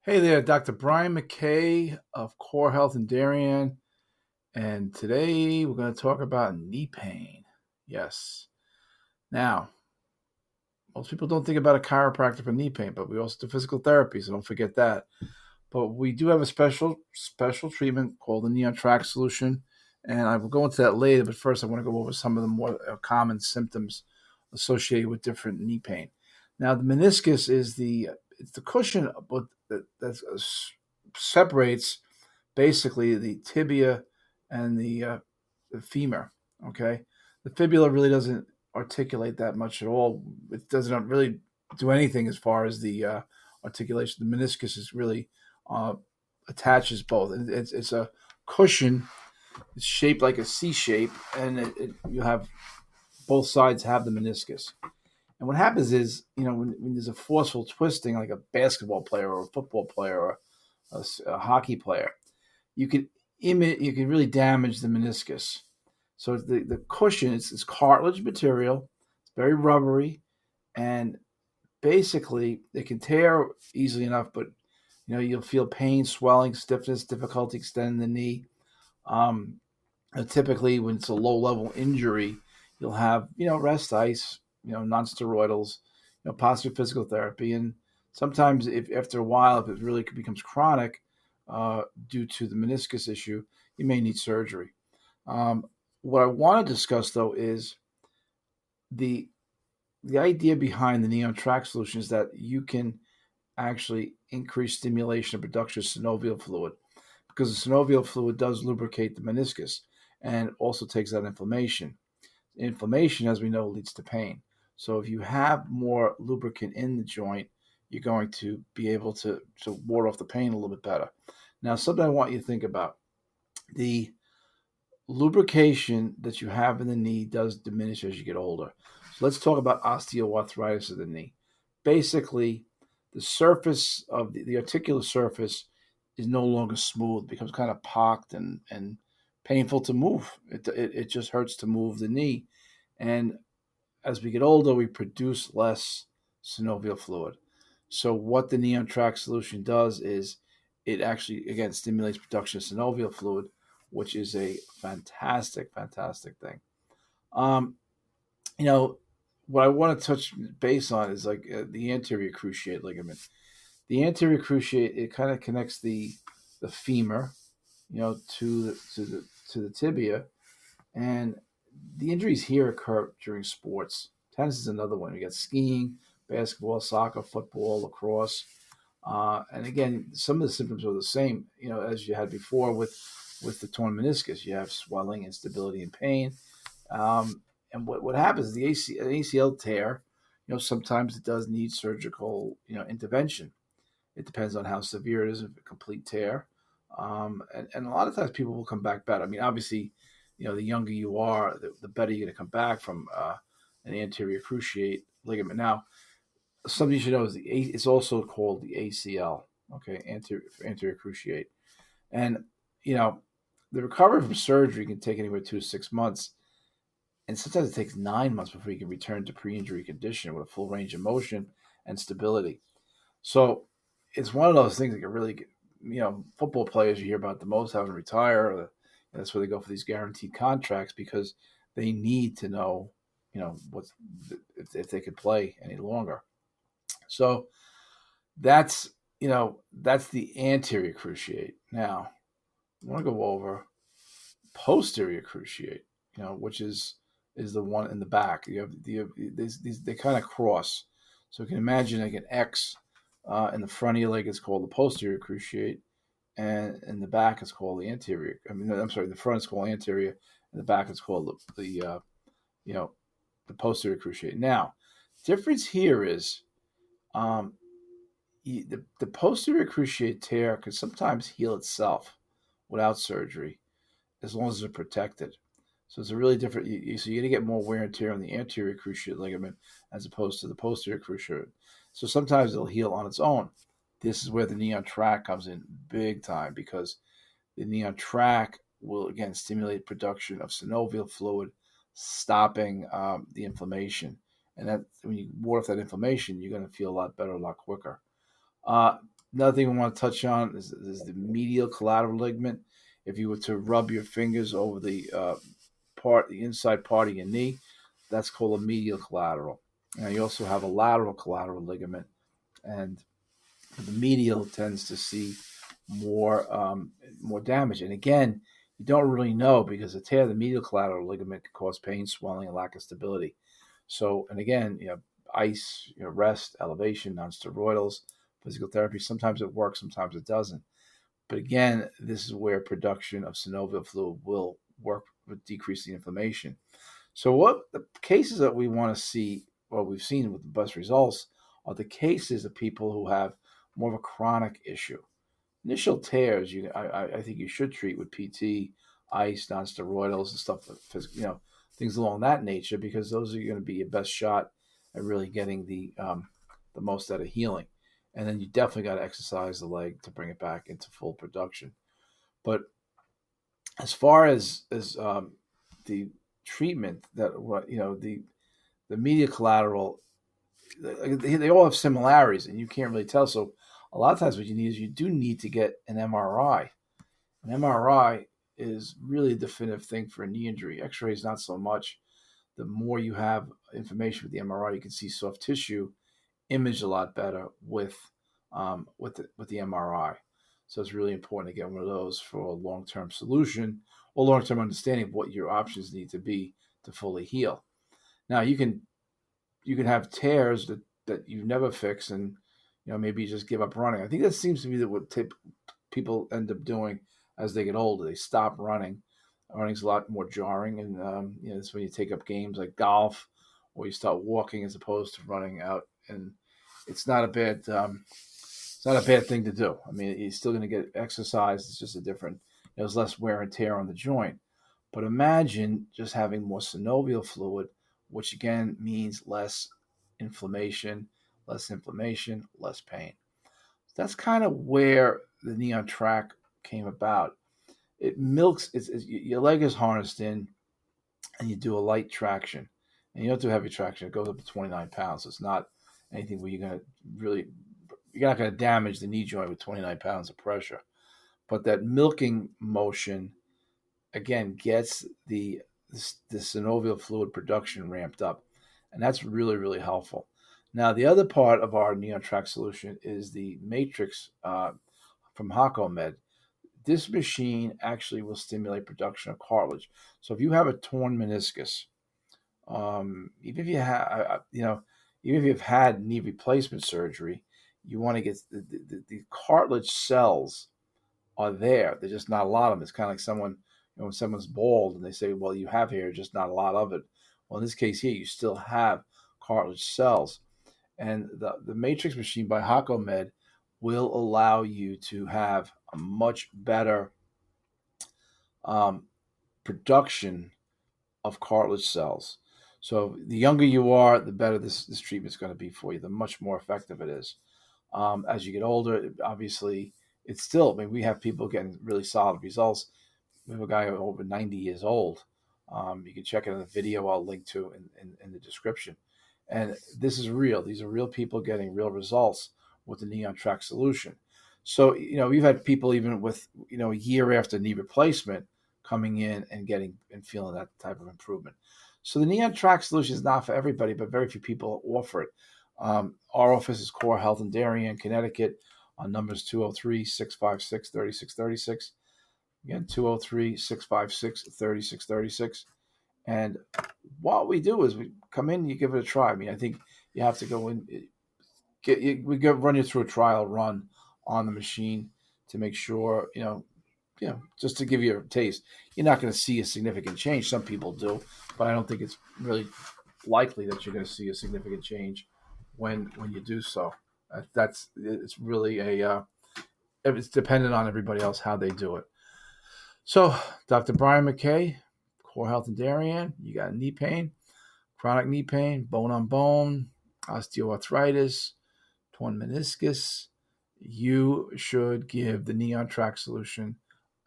Hey there, Dr. Brian McKay of Core Health in Darien, and today we're going to talk about knee pain. Yes. Now, most people don't think about a chiropractor for knee pain, but we also do physical therapy, so don't forget that. But we do have a special treatment called the Trac Solution, and I will go into that later. But first, I want to go over some of the more common symptoms associated with different knee pain. Now, the meniscus is the cushion that separates basically the tibia and the femur. Okay, the fibula really doesn't articulate that much at all. It doesn't really do anything as far as the articulation. The meniscus is really uh, attaches both. It's a cushion. It's shaped like a C shape, and you have both sides have the meniscus. And what happens is, when there's a forceful twisting, like a basketball player or a football player or a hockey player, you can you can really damage the meniscus. So the cushion is cartilage material. It's very rubbery, and basically it can tear easily enough, but you'll feel pain, swelling, stiffness, difficulty extending the knee. Um, Typically, when it's a low level injury, you'll have rest ice, non-steroidals, possibly physical therapy, and sometimes if after a while, if it really becomes chronic due to the meniscus issue, you may need surgery. Um, what I want to discuss though is the the idea behind the neon track solution is that you can actually increase stimulation of production of synovial fluid because the synovial fluid does lubricate the meniscus and also takes out inflammation. Inflammation, as we know, leads to pain. So if you have more lubricant in the joint, you're going to be able to ward off the pain a little bit better. Now, something I want you to think about. The lubrication that you have in the knee does diminish as you get older. So let's talk about osteoarthritis of the knee. Basically, the surface of the articular surface is no longer smooth, it becomes kind of pocked and painful to move. It just hurts to move the knee. And as we get older, we produce less synovial fluid. So what the Neon Track solution does is it actually, again, stimulates production of synovial fluid, which is a fantastic, fantastic thing. Um, you know, what I want to touch base on is like the anterior cruciate ligament. The anterior cruciate, it kind of connects the femur, to the tibia, and the injuries here occur during sports. Tennis is another one. We got skiing, basketball, soccer, football, lacrosse. And again, some of the symptoms are the same, as you had before with the torn meniscus. You have swelling, instability, and pain. And what happens is an ACL tear, sometimes it does need surgical, intervention. It depends on how severe it is, if a complete tear. And a lot of times people will come back better. I mean, obviously, the younger you are, the better you're going to come back from an anterior cruciate ligament. Now, something you should know is it's also called the ACL, okay, anterior cruciate. And, you know, the recovery from surgery can take anywhere 2 to 6 months. And sometimes it takes 9 months before you can return to pre-injury condition with a full range of motion and stability. So it's one of those things that can really get, football players you hear about the most having to retire. That's where they go for these guaranteed contracts because they need to know, what's if they could play any longer. So that's that's the anterior cruciate. Now I want to go over posterior cruciate, which is the one in the back. You have these they kind of cross. So you can imagine like an X in the front of your leg is called the posterior cruciate, and in the back it's called the anterior. I'm sorry, the front is called anterior, and the back is called you know the posterior cruciate. Now, difference here is um, the posterior cruciate tear can sometimes heal itself without surgery as long as it's protected. So it's a really different. So you're going to get more wear and tear on the anterior cruciate ligament as opposed to the posterior cruciate. So sometimes it'll heal on its own. This is where the neon track comes in big time because the neon track will again stimulate production of synovial fluid, stopping the inflammation. And that when you ward off that inflammation, you're going to feel a lot better, a lot quicker. Uh, Another thing we want to touch on is the medial collateral ligament. If you were to rub your fingers over the inside part of your knee, that's called a medial collateral. Now you also have a lateral collateral ligament, and the medial tends to see more damage. And again, you don't really know because a tear of the medial collateral ligament can cause pain, swelling, and lack of stability. So, and again, ice, rest, elevation, non-steroidals, physical therapy. Sometimes it works, sometimes it doesn't. But again, this is where production of synovial fluid will work with decreasing inflammation. So, what the cases that we want to see, or we've seen with the best results, are the cases of people who have more of a chronic issue. Initial tears, I think you should treat with PT, ice, non-steroidals, and stuff, things along that nature, because those are going to be your best shot at really getting the most out of healing. And then you definitely got to exercise the leg to bring it back into full production. But as far as the treatment, that the medial collateral, they all have similarities, and you can't really tell. So a lot of times what you need is you do need to get an MRI. An MRI is really a definitive thing for a knee injury. X-ray is not so much. The more you have information with the MRI, you can see soft tissue image a lot better with the MRI. So it's really important to get one of those for a long-term solution or long-term understanding of what your options need to be to fully heal. Now you can have tears that you never fix, and maybe you just give up running. I think that seems to be what people end up doing as they get older. They stop running. Running's a lot more jarring, and that's when you take up games like golf, or you start walking as opposed to running out. And it's not a bad thing to do. I mean, you're still going to get exercise. It's just a different. There's less wear and tear on the joint. But imagine just having more synovial fluid, which again means less inflammation, less pain. That's kind of where the knee on track came about. It milks, your leg is harnessed in, and you do a light traction. And you don't do heavy traction. It goes up to 29 pounds. So it's not anything where you're not going to damage the knee joint with 29 pounds of pressure. But that milking motion, again, gets the synovial fluid production ramped up. And that's really, really helpful. Now, the other part of our knee on track solution is the matrix from HacoMed. This machine actually will stimulate production of cartilage. So if you have a torn meniscus, even if you've had knee replacement surgery, you want to get the cartilage cells are there. There's just not a lot of them. It's kind of like when someone's bald and they say, well, you have hair, just not a lot of it. Well, in this case here, you still have cartilage cells. And the Matrix machine by HacoMed will allow you to have a much better production of cartilage cells. So the younger you are, the better this treatment is going to be for you, the much more effective it is. As you get older, obviously, it's still, I mean, we have people getting really solid results. We have a guy over 90 years old. You can check it in the video I'll link to in the description. And this is real. These are real people getting real results with the knee on track solution. So, we've had people even with, a year after knee replacement coming in and getting and feeling that type of improvement. So the knee on track solution is not for everybody, but very few people offer it. Our office is Core Health in Darien, Connecticut. Our number is 203-656-3636. Again, 203-656-3636. And what we do is we come in, you give it a try. I mean, I think you have to go in, run you through a trial run on the machine to make sure, just to give you a taste. You're not going to see a significant change. Some people do, but I don't think it's really likely that you're going to see a significant change when you do so. It's really it's dependent on everybody else how they do it. So, Dr. Brian McKay, Core Health in Darien, you got knee pain, chronic knee pain, bone on bone, osteoarthritis, torn meniscus. You should give the knee on track solution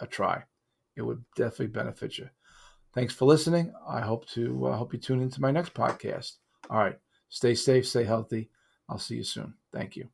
a try. It would definitely benefit you. Thanks for listening. I hope you tune into my next podcast. All right. Stay safe, stay healthy. I'll see you soon. Thank you.